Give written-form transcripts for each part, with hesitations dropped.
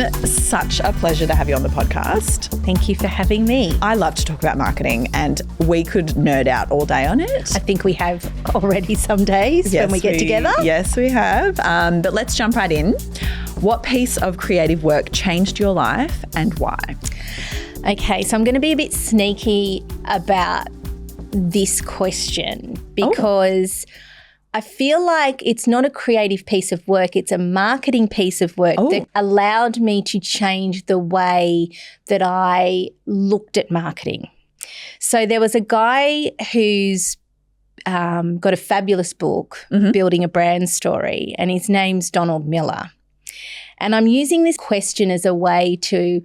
Alison, such a pleasure to have you on the podcast. Thank you for having me. I love to talk about marketing and we could nerd out all day on it. I think we have already some days when we get together. Yes, we have. But let's jump right in. What piece of creative work changed your life and why? Okay, so I'm going to be a bit sneaky about this question because I feel like it's not a creative piece of work, it's a marketing piece of work that allowed me to change the way that I looked at marketing. So there was a guy who's got a fabulous book, Building a Brand Story, and his name's Donald Miller. And I'm using this question as a way to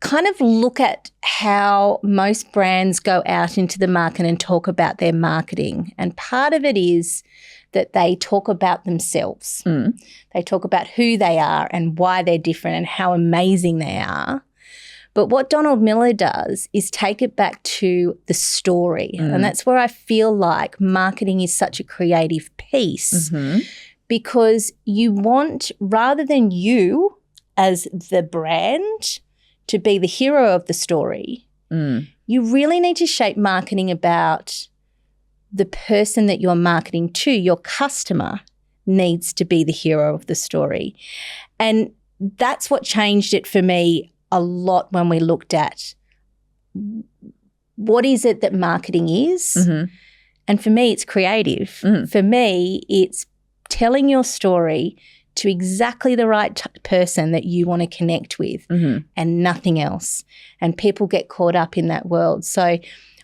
kind of look at how most brands go out into the market and talk about their marketing. And part of it is that they talk about themselves. They talk about who they are and why they're different and how amazing they are. But what Donald Miller does is take it back to the story. And that's where I feel like marketing is such a creative piece because you want, rather than you as the brand to be the hero of the story, you really need to shape marketing about the person that you're marketing to. Your customer needs to be the hero of the story. And that's what changed it for me a lot when we looked at what is it that marketing is. And for me, it's creative. For me, it's telling your story to exactly the right person that you want to connect with and nothing else. And people get caught up in that world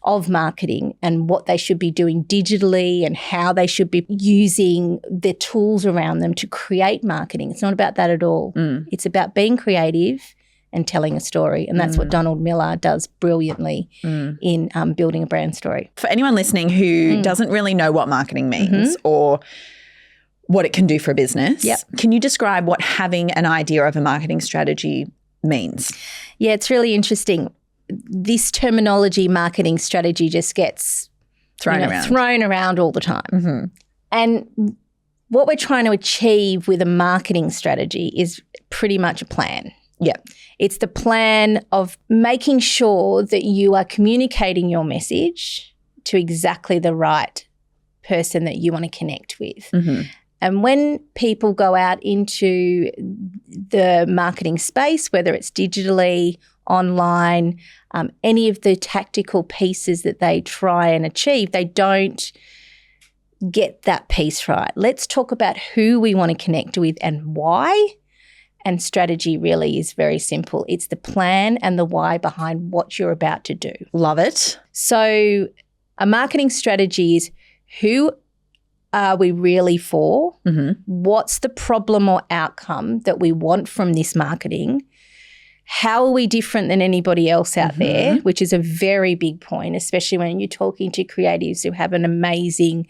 of marketing and what they should be doing digitally and how they should be using the tools around them to create marketing. It's not about that at all. It's about being creative and telling a story. And that's what Donald Miller does brilliantly in Building a Brand Story. For anyone listening who doesn't really know what marketing means or what it can do for a business. Can you describe what having an idea of a marketing strategy means? Yeah, it's really interesting. This terminology, marketing strategy, just gets thrown around all the time. And what we're trying to achieve with a marketing strategy is pretty much a plan. It's the plan of making sure that you are communicating your message to exactly the right person that you want to connect with. And when people go out into the marketing space, whether it's digitally, online, any of the tactical pieces that they try and achieve, they don't get that piece right. Let's talk about who we want to connect with and why. And strategy really is very simple. It's the plan and the why behind what you're about to do. Love it. So a marketing strategy is who are we really for? What's the problem or outcome that we want from this marketing? How are we different than anybody else out there, which is a very big point, especially when you're talking to creatives who have an amazing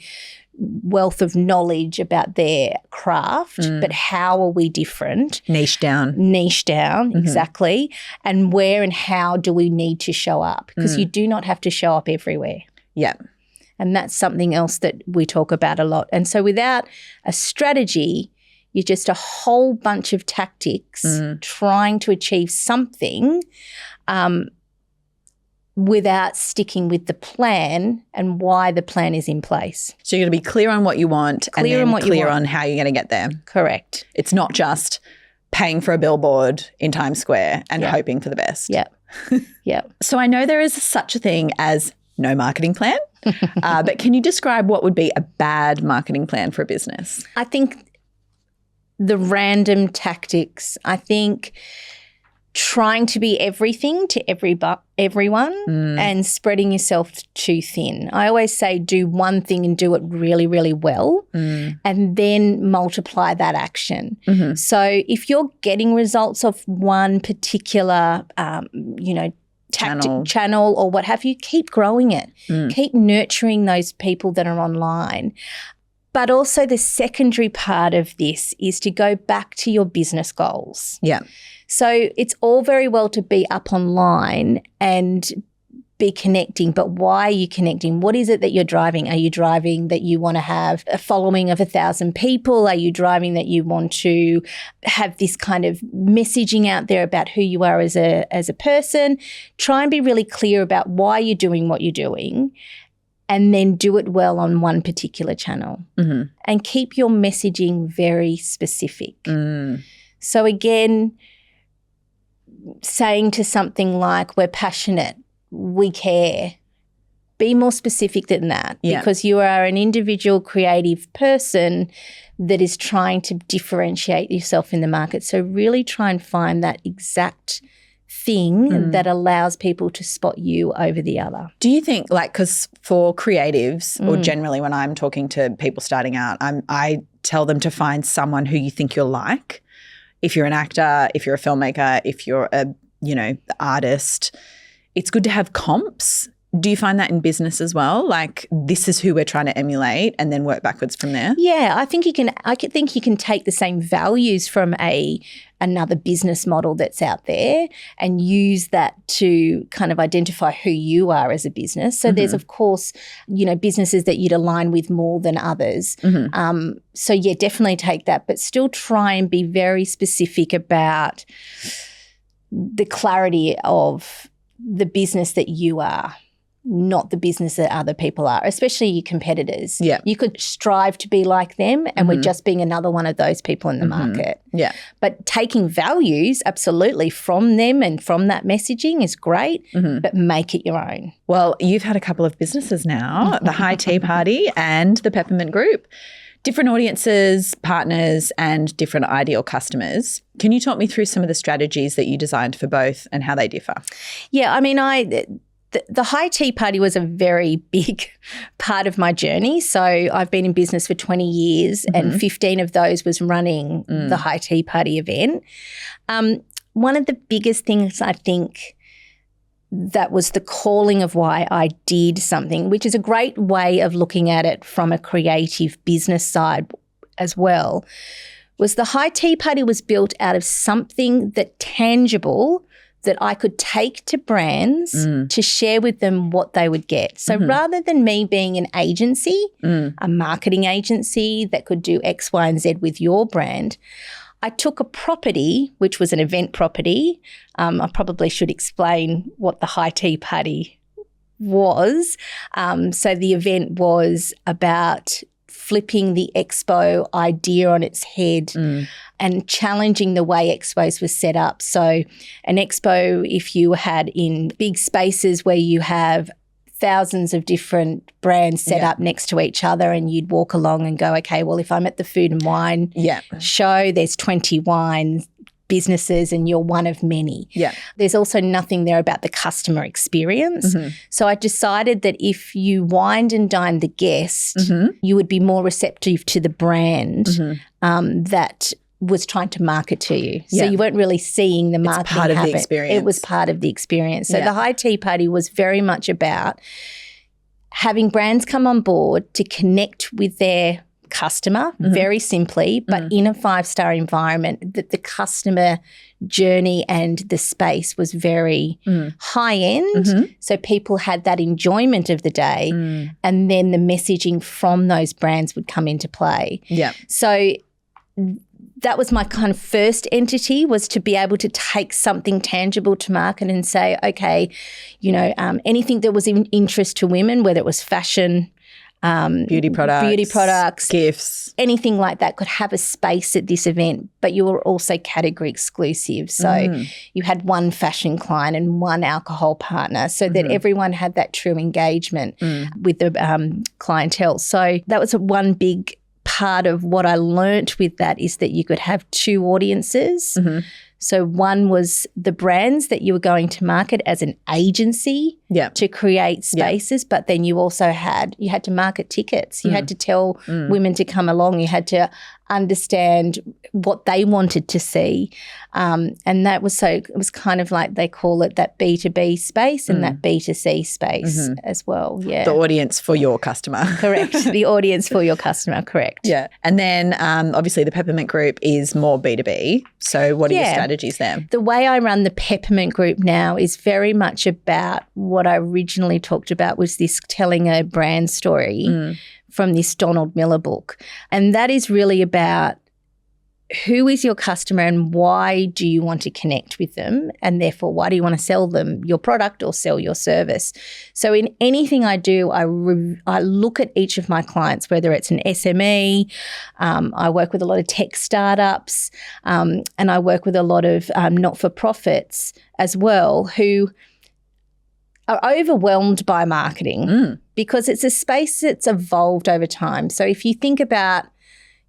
wealth of knowledge about their craft, but how are we different? Niche down, exactly. And where and how do we need to show up? Because you do not have to show up everywhere. And that's something else that we talk about a lot. And so without a strategy, you're just a whole bunch of tactics trying to achieve something without sticking with the plan and why the plan is in place. So you're going to be clear on what you want and then clear on how you're going to get there. Correct. It's not just paying for a billboard in Times Square and hoping for the best. So I know there is such a thing as no marketing plan, but can you describe what would be a bad marketing plan for a business? I think the random tactics. I think trying to be everything to everyone and spreading yourself too thin. I always say do one thing and do it really, really well and then multiply that action. So if you're getting results of one particular, channel or what have you, keep growing it. Keep nurturing those people that are online. But also the secondary part of this is to go back to your business goals. So it's all very well to be up online and be connecting, but why are you connecting? What is it that you're driving? Are you driving that you want to have a following of 1,000 people? Are you driving that you want to have this kind of messaging out there about who you are as a person? Try and be really clear about why you're doing what you're doing, and then do it well on one particular channel. And keep your messaging very specific. So again, saying to something like, we're passionate, we care, be more specific than that, because you are an individual creative person that is trying to differentiate yourself in the market. So really try and find that exact thing that allows people to spot you over the other. Do you think, like, because for creatives or generally when I'm talking to people starting out, I tell them to find someone who you think you'll like. If you're an actor, if you're a filmmaker, if you're a, artist, it's good to have comps. Do you find that in business as well? Like, this is who we're trying to emulate and then work backwards from there? Yeah, I think you can take the same values from another business model that's out there and use that to kind of identify who you are as a business. So there's, of course, businesses that you'd align with more than others. So yeah, definitely take that, but still try and be very specific about the clarity of the business that you are, not the business that other people are, especially your competitors. Yeah. You could strive to be like them, and we're just being another one of those people in the market. Yeah. But taking values absolutely from them and from that messaging is great, but make it your own. Well, you've had a couple of businesses now, the High Tea Party and the Peppermint Group. Different audiences, partners, and different ideal customers. Can you talk me through some of the strategies that you designed for both and how they differ? Yeah, I mean, the High Tea Party was a very big part of my journey. So I've been in business for 20 years and 15 of those was running the High Tea Party event. One of the biggest things I think that was the calling of why I did something, which is a great way of looking at it from a creative business side as well, was the High Tea Party was built out of something that tangible that I could take to brands to share with them what they would get. So rather than me being an agency, a marketing agency that could do X, Y, and Z with your brand, I took a property, which was an event property. I probably should explain what the High Tea Party was. So the event was about flipping the expo idea on its head and challenging the way expos were set up. So an expo, if you had in big spaces where you have thousands of different brands set up next to each other, and you'd walk along and go, okay, well, if I'm at the food and wine show, there's 20 wine businesses and you're one of many. Yeah. There's also nothing there about the customer experience. So I decided that if you wined and dined the guest, you would be more receptive to the brand that was trying to market to you. So you weren't really seeing the marketing happen. It's part of the experience. It was part of the experience. So the High Tea Party was very much about having brands come on board to connect with their customer very simply, but in a 5-star environment, that the customer journey and the space was very high end. So people had that enjoyment of the day, and then the messaging from those brands would come into play. Yeah. So that was my kind of first entity, was to be able to take something tangible to market and say, okay, anything that was in interest to women, whether it was fashion, beauty products, gifts, anything like that could have a space at this event, but you were also category exclusive. So you had one fashion client and one alcohol partner, so that everyone had that true engagement with the clientele. So that was one big part of what I learnt with that, is that you could have two audiences. So one was the brands that you were going to market as an agency to create spaces, but then you also had to market tickets. You had to tell women to come along. You had to understand what they wanted to see. And that was it was kind of like, they call it that B2B space and that B2C space as well. Yeah. The audience for your customer. Correct. The audience for your customer. Correct. Yeah. And then obviously the Peppermint Group is more B2B. So what are your strategies there? The way I run the Peppermint Group now is very much about what what I originally talked about was this telling a brand story from this Donald Miller book. And that is really about who is your customer and why do you want to connect with them, and therefore why do you want to sell them your product or sell your service. So in anything I do, I look at each of my clients, whether it's an SME, I work with a lot of tech startups, and I work with a lot of not-for-profits as well, who are overwhelmed by marketing because it's a space that's evolved over time. So if you think about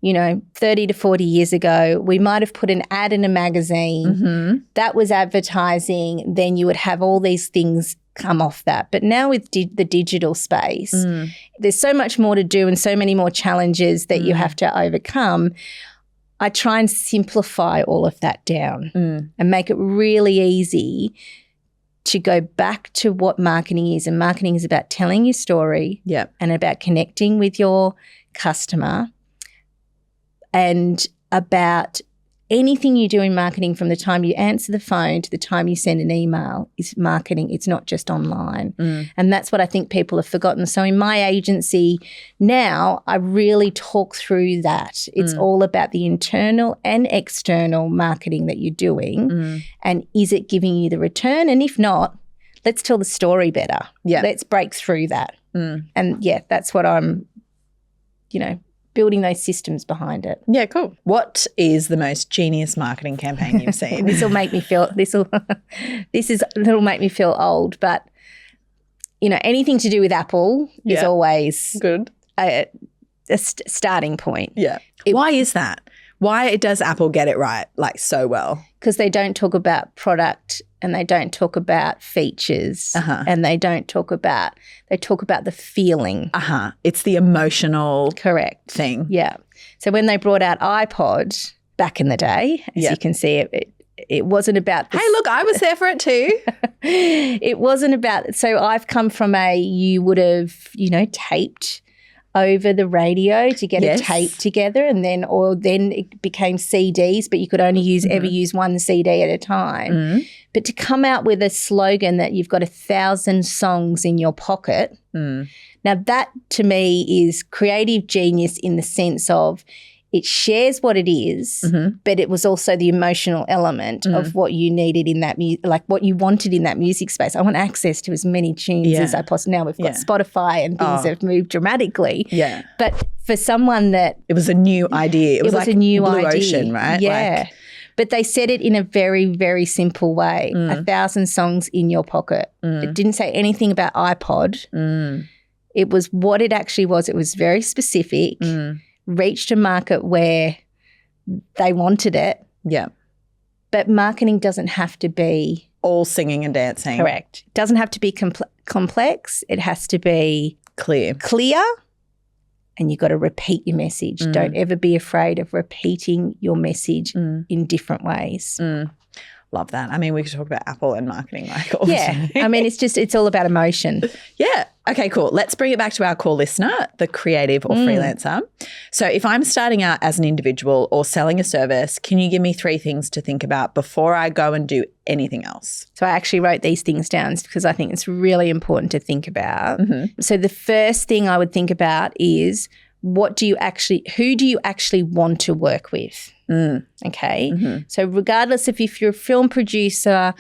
30 to 40 years ago, we might have put an ad in a magazine. That was advertising. Then you would have all these things come off that. But now with the digital space, there's so much more to do and so many more challenges that you have to overcome. I try and simplify all of that down and make it really easy to go back to what marketing is. And marketing is about telling your story and about connecting with your customer, and about anything you do in marketing from the time you answer the phone to the time you send an email is marketing. It's not just online. And that's what I think people have forgotten. So in my agency now, I really talk through that. It's all about the internal and external marketing that you're doing, and is it giving you the return? And if not, let's tell the story better. Let's break through that. And that's what I'm, building those systems behind it. Yeah, cool. What is the most genius marketing campaign you've seen? It'll make me feel old, but anything to do with Apple is always good. A starting point. Yeah. Why is that? Why does Apple get it right so well? Because they don't talk about product and they don't talk about features and they talk about the feeling. It's the emotional thing. Yeah. So when they brought out iPod back in the day, as you can see, it wasn't about hey, look, I was there for it too. It wasn't about – so I've come from you would have, taped over the radio to get a tape together, and then it became CDs, but you could only ever use one CD at a time. But to come out with a slogan that you've got 1,000 songs in your pocket, now that to me is creative genius in the sense of it shares what it is, but it was also the emotional element of what you needed in that what you wanted in that music space. I want access to as many tunes as I possibly. Now we've got Spotify and things have moved dramatically. Yeah. But for someone that it was a new idea. It was like a new Blue idea. Ocean, right? Yeah. But they said it in a very, very simple way. 1,000 songs in your pocket. It didn't say anything about iPod. It was what it actually was. It was very specific. Reached a market where they wanted it. Yeah. But marketing doesn't have to be all singing and dancing. Correct. It doesn't have to be complex. It has to be clear. And you've got to repeat your message. Don't ever be afraid of repeating your message in different ways. Love that. I mean, we could talk about Apple and marketing all the time. I mean, it's all about emotion. Yeah. Okay, cool. Let's bring it back to our core listener, the creative or freelancer. So if I'm starting out as an individual or selling a service, can you give me 3 things to think about before I go and do anything else? So I actually wrote these things down because I think it's really important to think about. So the first thing I would think about is who do you actually want to work with? Okay. So regardless if you're a film producer,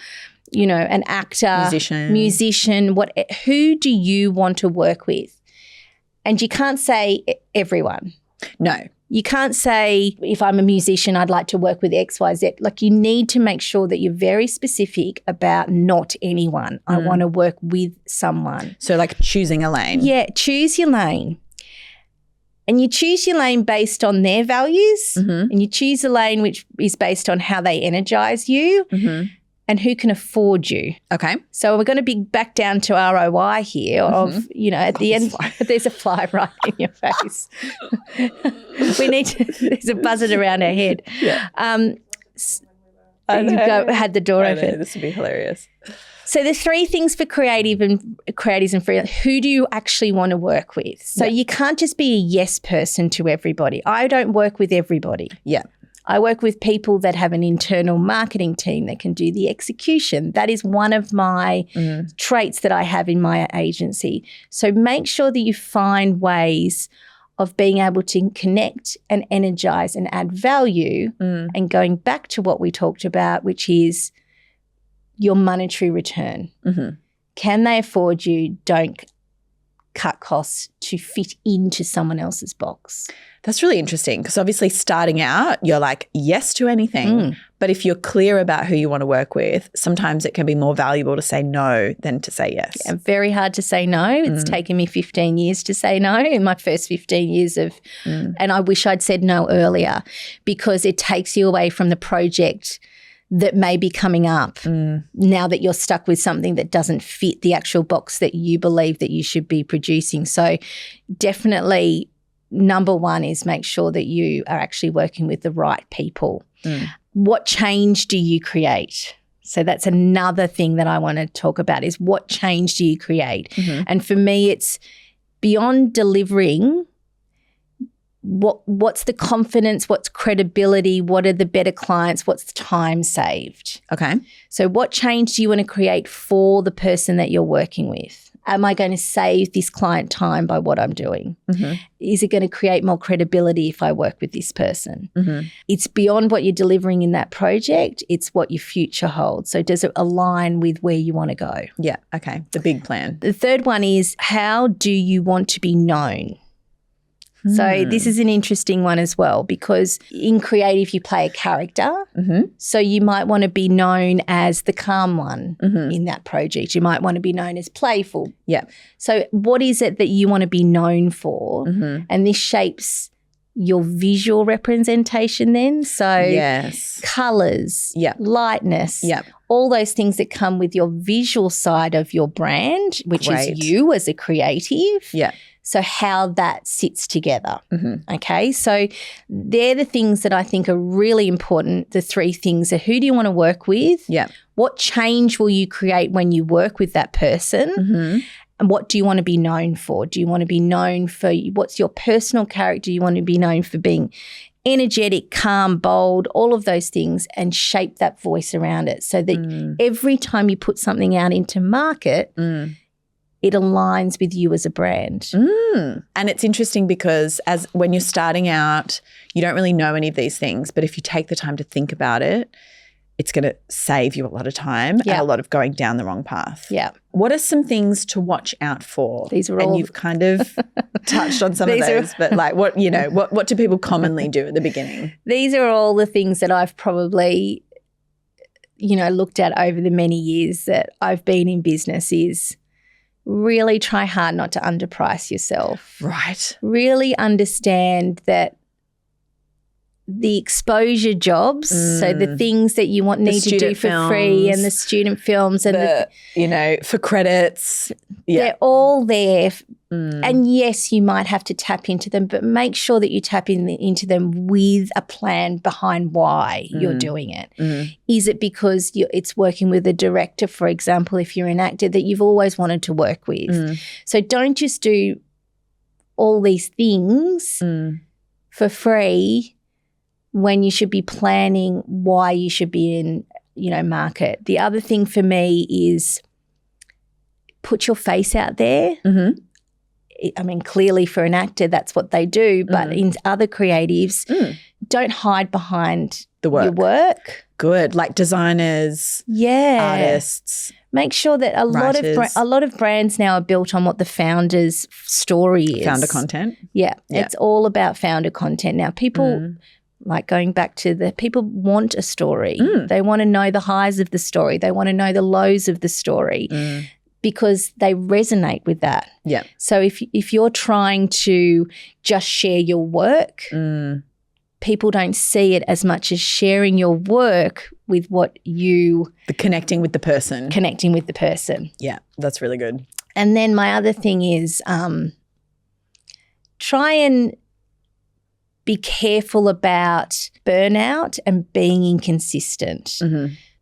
an actor, musician, who do you want to work with? And you can't say everyone. No. You can't say, if I'm a musician, I'd like to work with X, Y, Z. You need to make sure that you're very specific about not anyone. I want to work with someone. So choosing a lane. Yeah, choose your lane. And you choose your lane based on their values, and you choose a lane which is based on how they energize you and who can afford you. Okay. So we're going to be back down to ROI here of, at the end, there's a fly right in your face. There's a buzzard around our head. Yeah. Had the door open. This would be hilarious. So the 3 things for creatives and freelance. Who do you actually want to work with? So you can't just be a yes person to everybody. I don't work with everybody. Yeah. I work with people that have an internal marketing team that can do the execution. That is one of my traits that I have in my agency. So make sure that you find ways of being able to connect and energize and add value, and going back to what we talked about, which is your monetary return. Can they afford you? Don't cut costs to fit into someone else's box. That's really interesting, because obviously starting out, you're like yes to anything. But if you're clear about who you want to work with, sometimes it can be more valuable to say no than to say yes. Yeah, very hard to say no. It's taken me 15 years to say no in my first 15 years of, and I wish I'd said no earlier, because it takes you away from the project that may be coming up now that you're stuck with something that doesn't fit the actual box that you believe that you should be producing. So definitely number one is make sure that you are actually working with the right people. What change do you create? So that's another thing that I want to talk about, is what change do you create? And for me, it's beyond delivering. What's the confidence? What's credibility? What are the better clients? What's the time saved? Okay. So what change do you want to create for the person that you're working with? Am I going to save this client time by what I'm doing? Is it going to create more credibility if I work with this person? It's beyond what you're delivering in that project. It's what your future holds. So does it align with where you want to go? Yeah. Okay. The big plan. The third one is, how do you want to be known? So this is an interesting one as well, because in creative you play a character. So you might want to be known as the calm one in that project. You might want to be known as playful. Yeah. So what is it that you want to be known for? And this shapes your visual representation then. So colours, lightness, all those things that come with your visual side of your brand, which is you as a creative. So how that sits together. Okay, so they're the things that I think are really important. The three things are, who do you want to work with? What change will you create when you work with that person? And what do you want to be known for? Do you want to be known for, what's your personal character? You want to be known for being energetic, calm, bold, all of those things, and shape that voice around it so that every time you put something out into market, it aligns with you as a brand. And it's interesting because when you're starting out, you don't really know any of these things, but if you take the time to think about it, it's going to save you a lot of time and a lot of going down the wrong path. What are some things to watch out for? These are and you've kind of touched on some of those, but like what do people commonly do at the beginning? These are all the things that I've probably, looked at over the many years that I've been in business. Is really try hard not to underprice yourself. Right. Really understand that the exposure jobs, so the things that you need to do for free, and the student films and for credits. They're all there. And yes, you might have to tap into them, but make sure that you tap into them with a plan behind why you're doing it. Is it because it's working with a director, for example, if you're an actor, that you've always wanted to work with? So don't just do all these things for free when you should be planning why you should be in, market. The other thing for me is put your face out there. I mean, clearly for an actor, that's what they do. But in other creatives, don't hide behind your work. Good. Like designers, artists. Make sure that a lot of brands now are built on what the founder's story is. Founder content. It's all about founder content. Now, people, like going back to people want a story. They want to know the highs of the story. They want to know the lows of the story. Because they resonate with that. So if you're trying to just share your work, people don't see it as much as sharing your work with the connecting with the person. Yeah, that's really good. And then my other thing is try and be careful about burnout and being inconsistent.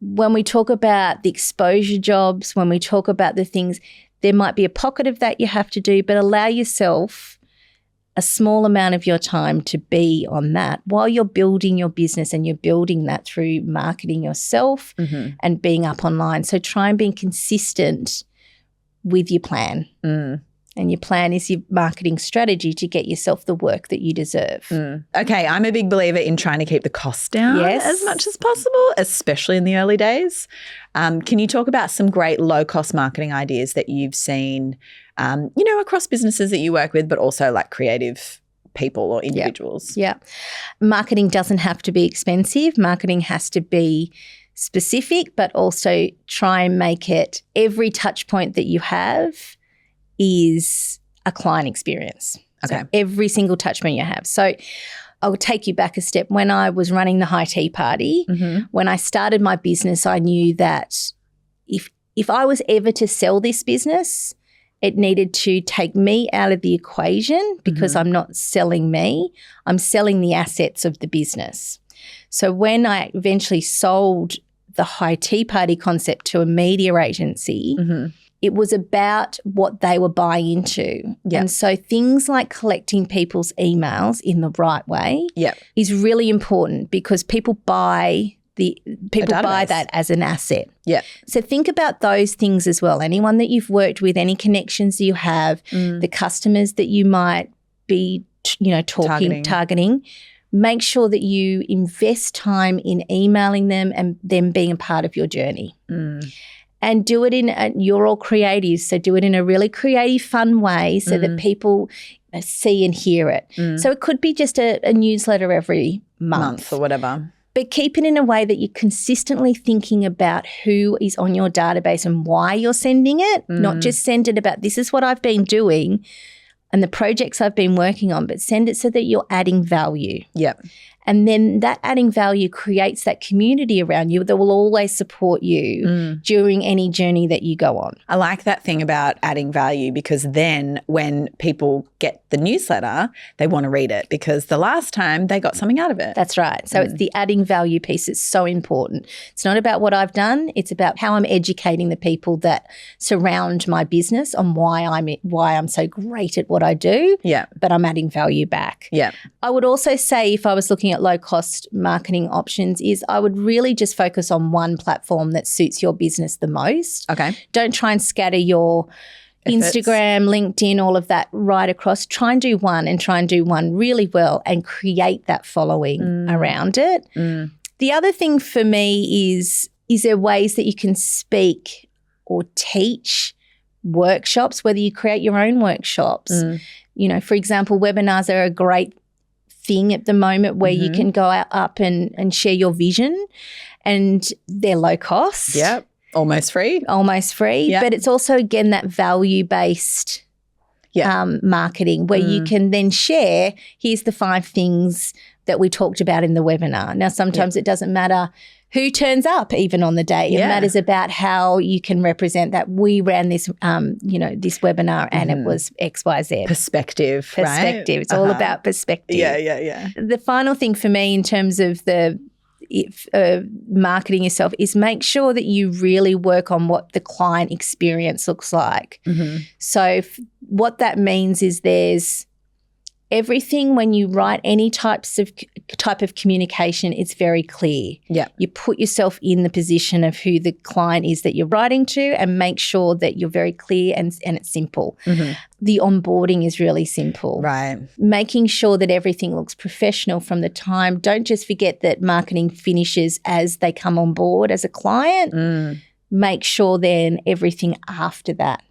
When we talk about the exposure jobs, when we talk about the things, there might be a pocket of that you have to do, but allow yourself a small amount of your time to be on that while you're building your business, and you're building that through marketing yourself and being up online. So try and be consistent with your plan. And your plan is your marketing strategy to get yourself the work that you deserve. Okay, I'm a big believer in trying to keep the costs down as much as possible, especially in the early days. Can you talk about some great low-cost marketing ideas that you've seen, across businesses that you work with, but also like creative people or individuals? Yeah. Marketing doesn't have to be expensive. Marketing has to be specific, but also try and make it every touch point that you have is a client experience. Okay. So every single touch point you have. So I'll take you back a step. When I was running the high tea party, when I started my business, I knew that if I was ever to sell this business, it needed to take me out of the equation, because I'm not selling me, I'm selling the assets of the business. So when I eventually sold the high tea party concept to a media agency, it was about what they were buying into. And so things like collecting people's emails in the right way is really important, because people buy that as an asset. So think about those things as well. Anyone that you've worked with, any connections you have, the customers that you might be targeting. Make sure that you invest time in emailing them and them being a part of your journey. And do it you're all creative, so do it in a really creative, fun way so that people see and hear it. So it could be just a newsletter every month or whatever. But keep it in a way that you're consistently thinking about who is on your database and why you're sending it, not just send it about this is what I've been doing and the projects I've been working on, but send it so that you're adding value. And then that adding value creates that community around you that will always support you during any journey that you go on. I like that thing about adding value, because then when people get the newsletter, they want to read it because the last time they got something out of it. That's right. So it's the adding value piece that's so important. It's not about what I've done. It's about how I'm educating the people that surround my business on why I'm so great at what I do, but I'm adding value back. I would also say, if I was looking at low-cost marketing options, is I would really just focus on one platform that suits your business the most. Okay. Don't try and scatter your Instagram, LinkedIn, all of that right across. Try and do one, and try and do one really well and create that following around it. The other thing for me is there ways that you can speak or teach workshops, whether you create your own workshops. For example, webinars are a great thing at the moment where you can go up and share your vision, and they're low cost. Almost free. But it's also, again, that value-based marketing where you can then share, here's the 5 things that we talked about in the webinar. Now, sometimes it doesn't matter who turns up even on the day. It matters about how you can represent that we ran this, this webinar and it was X, Y, Z. Perspective, right? It's all about perspective. The final thing for me in terms of the marketing yourself is make sure that you really work on what the client experience looks like. So what that means is there's everything when you write any type of communication, it's very clear. You put yourself in the position of who the client is that you're writing to and make sure that you're very clear and it's simple. The onboarding is really simple. Right. Making sure that everything looks professional from the time. Don't just forget that marketing finishes as they come on board as a client. Make sure then everything after that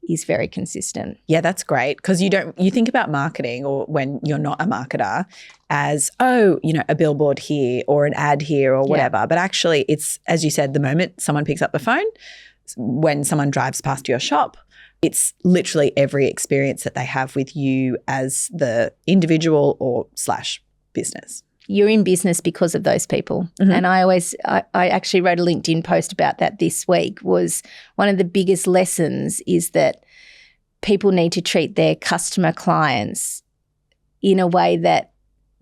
is very consistent. Yeah, that's great, because you think about marketing, or when you're not a marketer, as, a billboard here or an ad here or whatever. But actually it's, as you said, the moment someone picks up the phone, when someone drives past your shop, it's literally every experience that they have with you as the individual or / business. You're in business because of those people. And I actually wrote a LinkedIn post about that this week. Was one of the biggest lessons is that people need to treat their customer clients in a way that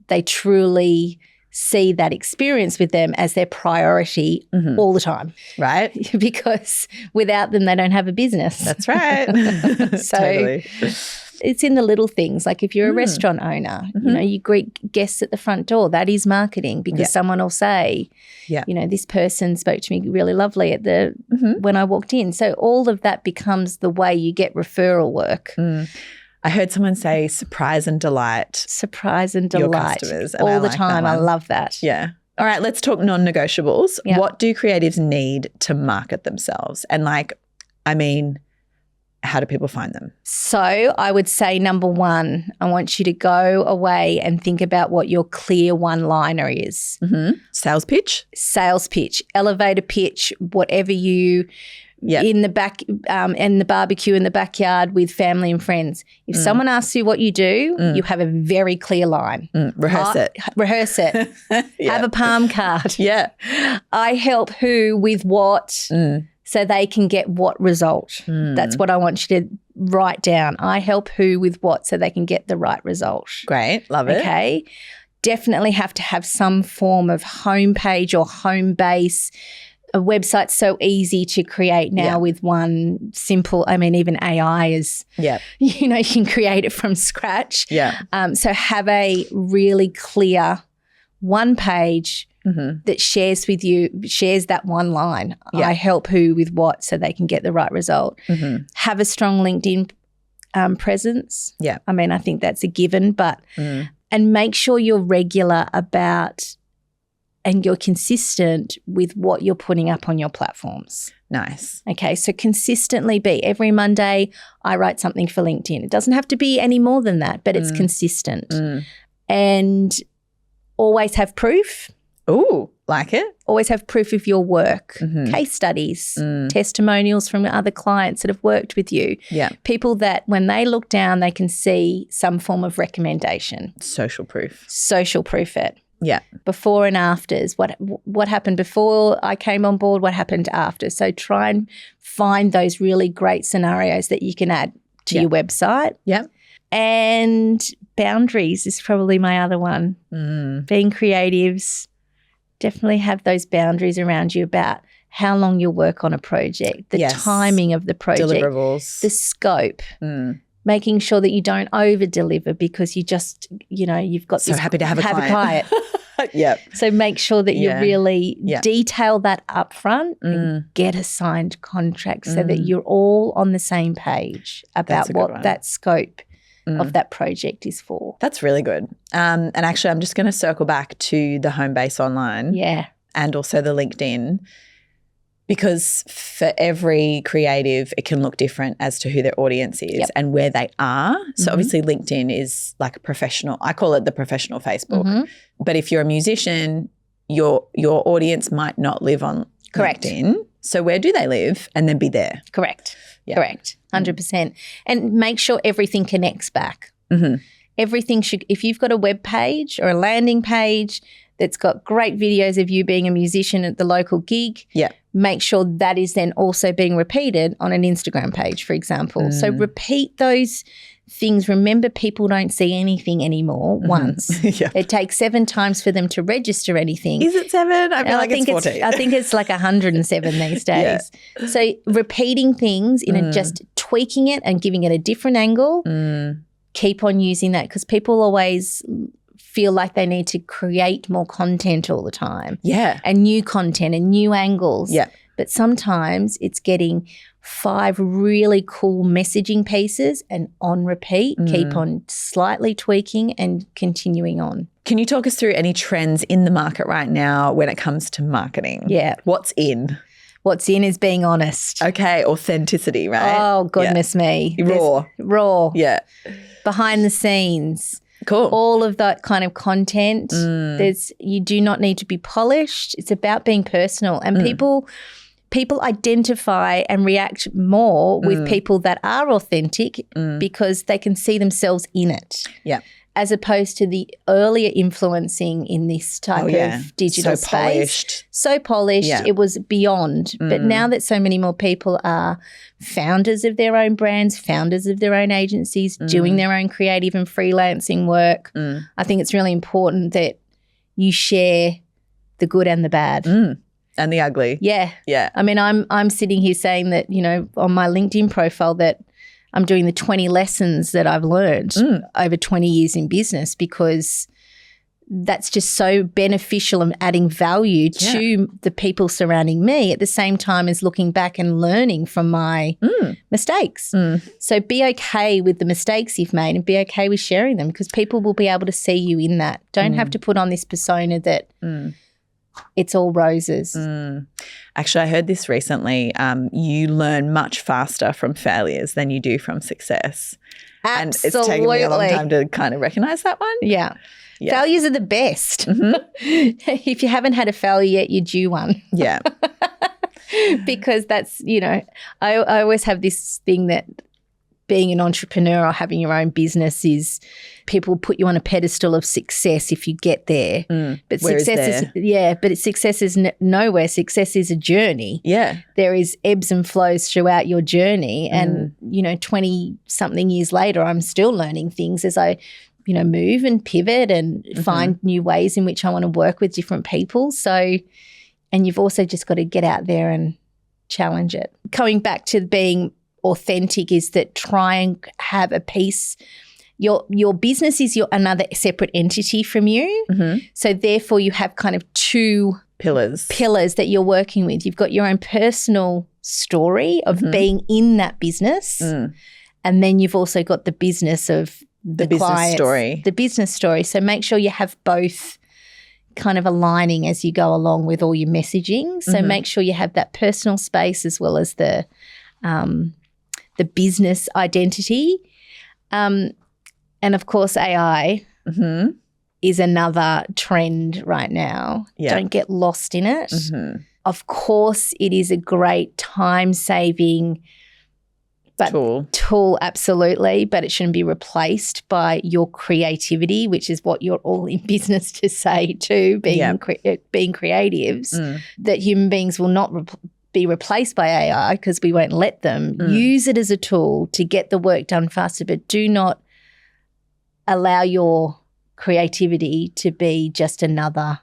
they truly see that experience with them as their priority all the time. Right. Because without them, they don't have a business. That's right. So totally. It's in the little things. Like if you're a restaurant owner, you know, you greet guests at the front door. That is marketing because someone will say, you know, this person spoke to me really lovely at the when I walked in. So all of that becomes the way you get referral work. I heard someone say surprise and delight. Surprise and delight. Your customers. All the time. I love that. Yeah. All right, let's talk non-negotiables. Yep. What do creatives need to market themselves? And how do people find them? So I would say number one, I want you to go away and think about what your clear one-liner is. Sales pitch? Sales pitch, elevator pitch, whatever you in the back in the barbecue in the backyard with family and friends. If someone asks you what you do, you have a very clear line. Rehearse it. Rehearse it. Have a palm card. Yeah. I help who with what so they can get what result. That's what I want you to write down. I help who with what so they can get the right result. Great. Love it. Okay. Definitely have to have some form of homepage or home base. A website's so easy to create now with one simple, even AI is, you know, you can create it from scratch. Yeah. So have a really clear one page that shares that one line. I help who with what so they can get the right result. Have a strong LinkedIn presence. Yeah. I think that's a given, but and make sure you're regular about and you're consistent with what you're putting up on your platforms. Nice. Okay, so consistently be. Every Monday I write something for LinkedIn. It doesn't have to be any more than that, but it's consistent. And always have proof. Ooh, like it. Always have proof of your work, case studies, testimonials from other clients that have worked with you. Yeah. People that when they look down, they can see some form of recommendation. Social proof. Social proof it. Yeah. Before and afters. What happened before I came on board? What happened after? So try and find those really great scenarios that you can add to your website. Yeah. And boundaries is probably my other one. Being creatives, definitely have those boundaries around you about how long you'll work on a project, the timing of the project, deliverables, the scope. Making sure that you don't over-deliver because you just, you know, you've got so happy to have a client. Yep. So make sure that you really detail that up front and get a signed contract so that you're all on the same page about what that scope of that project is for. That's really good. And actually, I'm just going to circle back to the home base online and also the LinkedIn. Because for every creative, it can look different as to who their audience is and where they are. So obviously LinkedIn is like a professional. I call it the professional Facebook. But if you're a musician, your audience might not live on LinkedIn. So where do they live? And then be there. Correct. 100%. And make sure everything connects back. Everything should, if you've got a web page or a landing page that's got great videos of you being a musician at the local gig, make sure that is then also being repeated on an Instagram page, for example. So repeat those things. Remember, people don't see anything anymore once. It takes 7 times for them to register anything. Is it 7? I feel like it's 14. I think it's like 107 these days. So repeating things, just tweaking it and giving it a different angle, keep on using that because people always feel like they need to create more content all the time. And new content and new angles. But sometimes it's getting 5 really cool messaging pieces and on repeat, keep on slightly tweaking and continuing on. Can you talk us through any trends in the market right now when it comes to marketing? What's in? What's in is being honest. Okay, authenticity, right? Oh, goodness me. Raw. Yeah. Behind the scenes. Cool. All of that kind of content. You do not need to be polished. It's about being personal. And people identify and react more with people that are authentic because they can see themselves in it. As opposed to the earlier influencing in this type of digital space. So polished. It was beyond. But now that so many more people are founders of their own brands, founders of their own agencies, doing their own creative and freelancing work, I think it's really important that you share the good and the bad. And the ugly. I'm sitting here saying that, on my LinkedIn profile that I'm doing the 20 lessons that I've learned over 20 years in business, because that's just so beneficial and adding value to the people surrounding me at the same time as looking back and learning from my mistakes. So be okay with the mistakes you've made and be okay with sharing them, because people will be able to see you in that. Don't have to put on this persona that it's all roses. Actually, I heard this recently. You learn much faster from failures than you do from success. Absolutely. And it's taken me a long time to kind of recognize that one. Yeah. Failures are the best. If you haven't had a failure yet, you're due one. Yeah. Because that's, I always have this thing that being an entrepreneur or having your own business is people put you on a pedestal of success if you get there. But success is nowhere. Success is a journey. Yeah. There is ebbs and flows throughout your journey. And, 20-something years later, I'm still learning things as I move and pivot and find new ways in which I want to work with different people. So, and you've also just got to get out there and challenge it. Going back to being authentic is that try and have a piece. Your business is another separate entity from you. So therefore you have kind of two pillars that you're working with. You've got your own personal story of being in that business. And then you've also got the business of the business story. The business story. So make sure you have both kind of aligning as you go along with all your messaging. So make sure you have that personal space as well as the business identity. And of course, AI is another trend right now. Yeah. Don't get lost in it. Of course, it is a great time-saving tool, absolutely, but it shouldn't be replaced by your creativity, which is what you're all in business to say too, being creatives, that human beings will not be replaced by AI because we won't let them. Use it as a tool to get the work done faster, but do not allow your creativity to be just another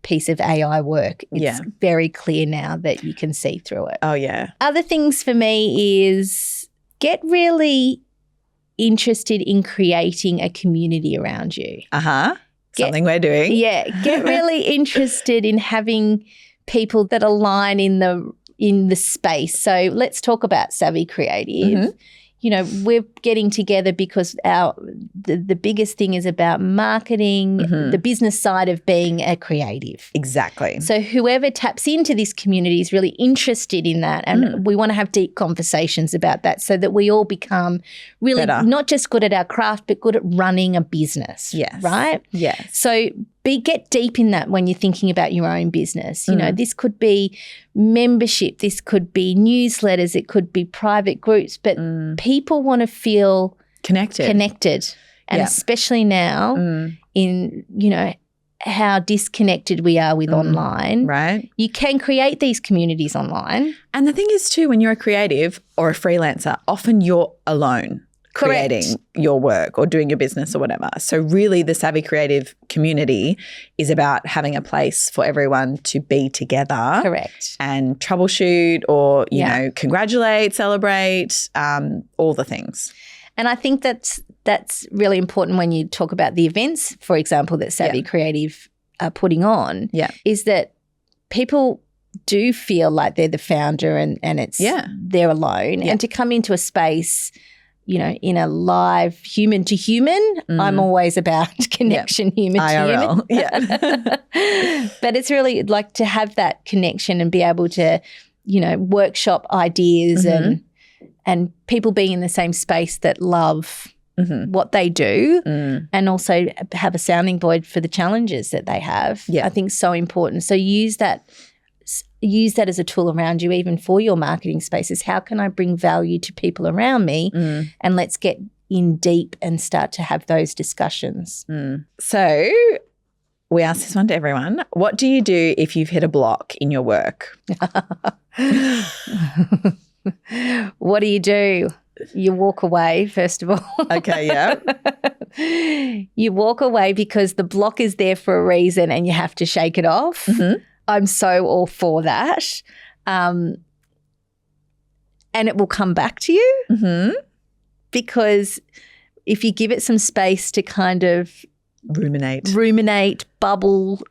piece of AI work. It's very clear now that you can see through it. Oh, yeah. Other things for me is get really interested in creating a community around you. Something we're doing. Yeah. Get really interested in having people that align in the space. So let's talk about Savvy Creative. We're getting together because the biggest thing is about marketing, the business side of being a creative. Exactly. So whoever taps into this community is really interested in that, and we want to have deep conversations about that so that we all become really not just good at our craft but good at running a business. Yes. Right? Yes. So get deep in that when you're thinking about your own business. This could be membership, this could be newsletters, it could be private groups, but people want to feel connected. And especially now in, how disconnected we are with online. Right. You can create these communities online. And the thing is too, when you're a creative or a freelancer, often you're alone. Creating your work or doing your business or whatever. So really the Savvy Creative community is about having a place for everyone to be together. Correct. And troubleshoot or, you know, congratulate, celebrate, all the things. And I think that's really important when you talk about the events, for example, that Savvy Creative are putting on, is that people do feel like they're the founder and it's they're alone. And to come into a space – in a live human to human, I'm always about connection human IRL. to human. But it's really like to have that connection and be able to, workshop ideas and people being in the same space that love what they do and also have a sounding board for the challenges that they have. I think so important. So use that as a tool around you, even for your marketing spaces. How can I bring value to people around me? And let's get in deep and start to have those discussions. So we ask this one to everyone. What do you do if you've hit a block in your work? What do? You walk away, first of all. Okay, yeah. You walk away because the block is there for a reason and you have to shake it off. I'm so all for that. And it will come back to you. because if you give it some space to kind of ruminate, bubble,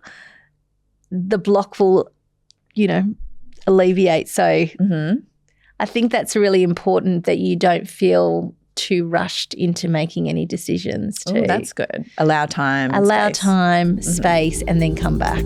the block will, alleviate. So I think that's really important that you don't feel too rushed into making any decisions too. That's good. Allow time, space, and then come back.